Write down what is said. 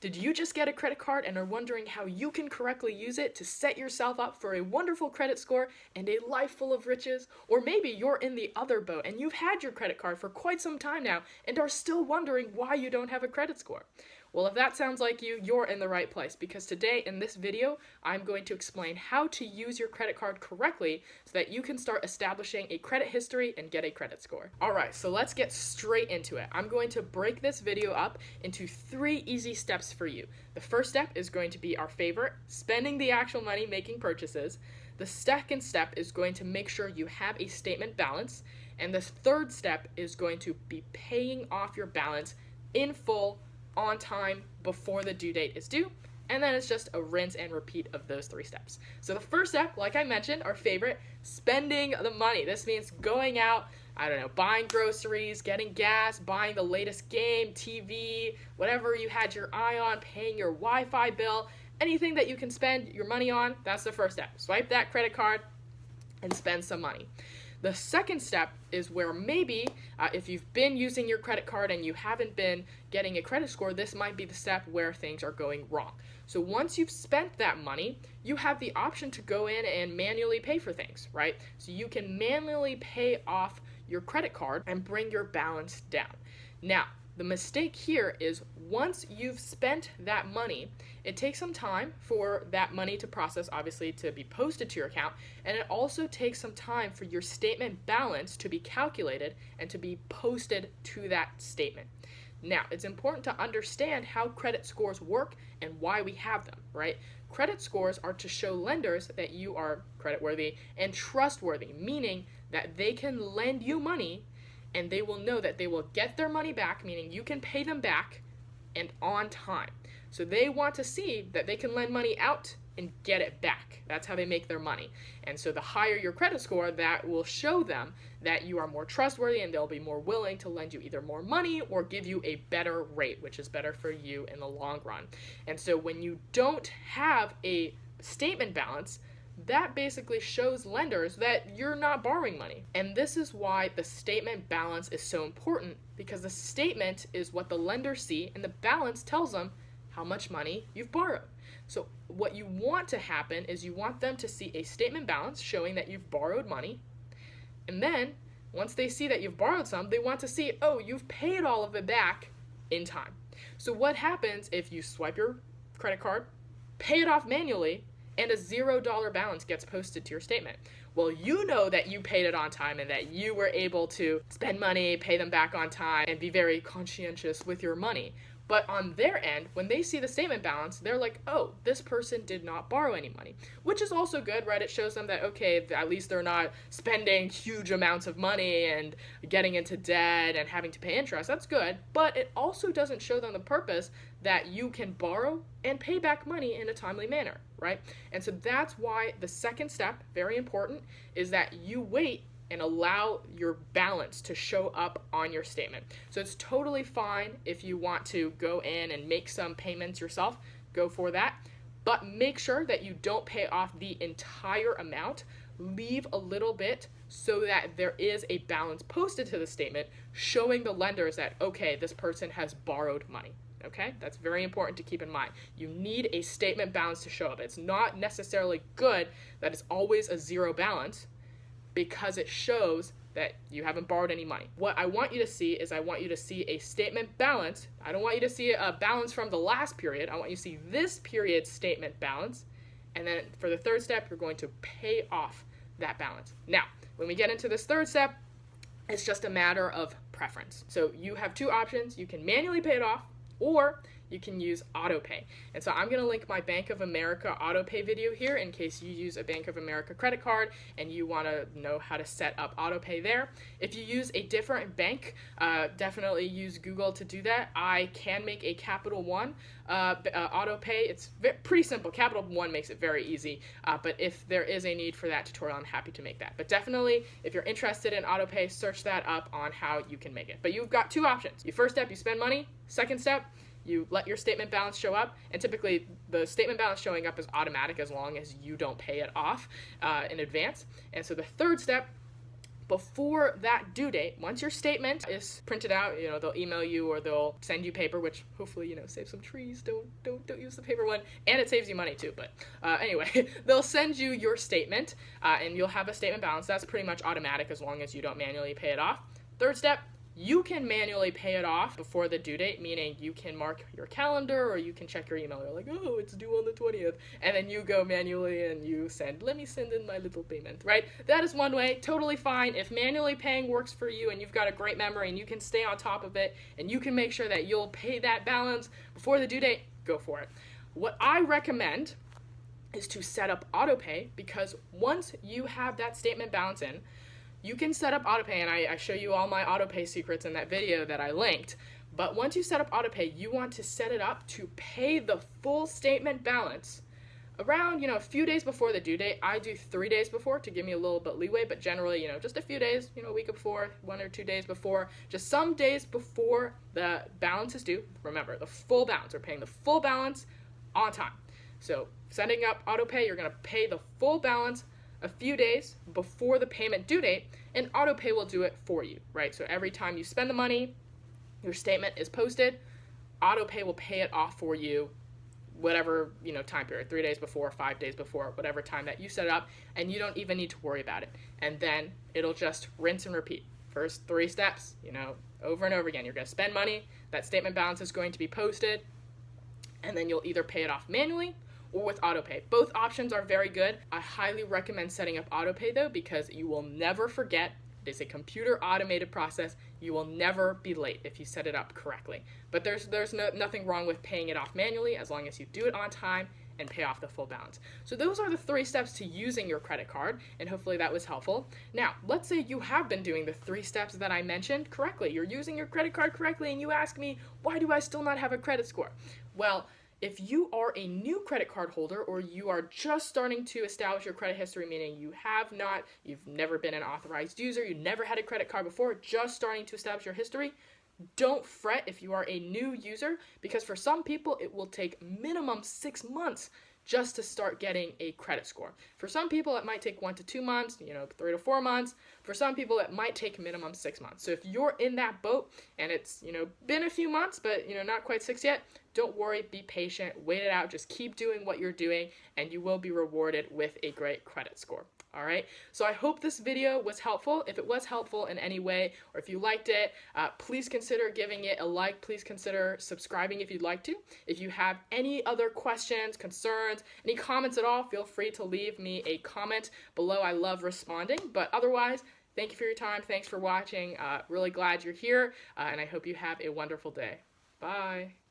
Did you just get a credit card and are wondering how you can correctly use it to set yourself up for a wonderful credit score and a life full of riches? Or maybe you're in the other boat and you've had your credit card for quite some time now and are still wondering why you don't have a credit score. Well, if that sounds like you, you're in the right place, because today in this video, I'm going to explain how to use your credit card correctly so that you can start establishing a credit history and get a credit score. Alright, so let's get straight into it. I'm going to break this video up into 3 easy steps for you. The first step is going to be our favorite, spending the actual money making purchases. The second step is going to make sure you have a statement balance. And the third step is going to be paying off your balance in full, on time, before the due date is due, and then it's just a rinse and repeat of those 3 steps. So the first step, like I mentioned, our favorite, spending the money. This means going out, buying groceries, getting gas, buying the latest game, TV, whatever you had your eye on, paying your Wi-Fi bill, anything that you can spend your money on, that's the first step. Swipe that credit card and spend some money. The second step is where maybe if you've been using your credit card and you haven't been getting a credit score, this might be the step where things are going wrong. So once you've spent that money, you have the option to go in and manually pay for things, right? So you can manually pay off your credit card and bring your balance down. Now, the mistake here is once you've spent that money, it takes some time for that money to process, obviously, to be posted to your account, and it also takes some time for your statement balance to be calculated and to be posted to that statement. Now, it's important to understand how credit scores work and why we have them, right? Credit scores are to show lenders that you are creditworthy and trustworthy, meaning that they can lend you money and they will know that they will get their money back, meaning you can pay them back, and on time. So they want to see that they can lend money out and get it back. That's how they make their money. And so the higher your credit score, that will show them that you are more trustworthy, and they'll be more willing to lend you either more money or give you a better rate, which is better for you in the long run. And so when you don't have a statement balance, that basically shows lenders that you're not borrowing money. And this is why the statement balance is so important, because the statement is what the lenders see and the balance tells them how much money you've borrowed. So what you want to happen is you want them to see a statement balance showing that you've borrowed money, and then once they see that you've borrowed some, they want to see, oh, you've paid all of it back in time. So what happens if you swipe your credit card, pay it off manually, and a $0 balance gets posted to your statement? Well, you know that you paid it on time and that you were able to spend money, pay them back on time, and be very conscientious with your money. But on their end, when they see the statement balance, they're like, oh, this person did not borrow any money, which is also good, right? It shows them that, okay, at least they're not spending huge amounts of money and getting into debt and having to pay interest. That's good, but it also doesn't show them the purpose that you can borrow and pay back money in a timely manner, right? And so that's why the second step, very important, is that you wait and allow your balance to show up on your statement. So it's totally fine if you want to go in and make some payments yourself, go for that, but make sure that you don't pay off the entire amount. Leave a little bit so that there is a balance posted to the statement showing the lenders that, okay, this person has borrowed money. Okay, that's very important to keep in mind. You need a statement balance to show up. It's not necessarily good that it's always a 0 balance, because it shows that you haven't borrowed any money. What I want you to see is I want you to see a statement balance. I don't want you to see a balance from the last period. I want you to see this period's statement balance. And then for the third step, you're going to pay off that balance. Now, when we get into this third step, it's just a matter of preference. So you have 2 options. You can manually pay it off, or you can use AutoPay. And so I'm going to link my Bank of America AutoPay video here in case you use a Bank of America credit card and you want to know how to set up AutoPay there. If you use a different bank, definitely use Google to do that. I can make a Capital One AutoPay. It's pretty simple. Capital One makes it very easy, but if there is a need for that tutorial, I'm happy to make that. But definitely, if you're interested in AutoPay, search that up on how you can make it. But you've got 2 options. Your first step, you spend money. Second step, you let your statement balance show up, and typically the statement balance showing up is automatic as long as you don't pay it off in advance. And so the third step, before that due date, once your statement is printed out, they'll email you or they'll send you paper, which hopefully, save some trees. Don't use the paper one. And it saves you money too. But anyway, they'll send you your statement and you'll have a statement balance. That's pretty much automatic as long as you don't manually pay it off. Third step, you can manually pay it off before the due date, meaning you can mark your calendar or you can check your email. You're like, oh, it's due on the 20th. And then you go manually and you let me send in my little payment, right? That is one way, totally fine. If manually paying works for you and you've got a great memory and you can stay on top of it and you can make sure that you'll pay that balance before the due date, go for it. What I recommend is to set up autopay, because once you have that statement balance in, you can set up autopay, and I show you all my autopay secrets in that video that I linked. But once you set up autopay, you want to set it up to pay the full statement balance around, a few days before the due date. I do 3 days before to give me a little bit leeway, but generally, just a few days, a week before, 1 or 2 days before, just some days before the balance is due. Remember, the full balance. We're paying the full balance on time. So setting up autopay, you're going to pay the full balance a few days before the payment due date, and autopay will do it for you, right? So every time you spend the money, your statement is posted, autopay will pay it off for you, whatever, time period, 3 days before, 5 days before, whatever time that you set it up, and you don't even need to worry about it. And then it'll just rinse and repeat. First 3 steps, over and over again. You're going to spend money, that statement balance is going to be posted, and then you'll either pay it off manually or with autopay. Both options are very good. I highly recommend setting up autopay though, because you will never forget. It is a computer automated process. You will never be late if you set it up correctly. But there's nothing wrong with paying it off manually as long as you do it on time and pay off the full balance. So those are the 3 steps to using your credit card, and hopefully that was helpful. Now, let's say you have been doing the 3 steps that I mentioned correctly. You're using your credit card correctly, and you ask me, why do I still not have a credit score? Well, if you are a new credit card holder or you are just starting to establish your credit history, meaning you've never been an authorized user, you never had a credit card before, just starting to establish your history, don't fret if you are a new user, because for some people it will take minimum 6 months just to start getting a credit score. For some people it might take 1 to 2 months, 3 to 4 months. For some people it might take minimum 6 months. So if you're in that boat and it's, been a few months, but, not quite 6 yet, don't worry, be patient, wait it out, just keep doing what you're doing, and you will be rewarded with a great credit score. All right, so I hope this video was helpful. If it was helpful in any way, or if you liked it, please consider giving it a like. Please consider subscribing if you'd like to. If you have any other questions, concerns, any comments at all, feel free to leave me a comment below. I love responding, but otherwise, thank you for your time. Thanks for watching. Really glad you're here, and I hope you have a wonderful day. Bye.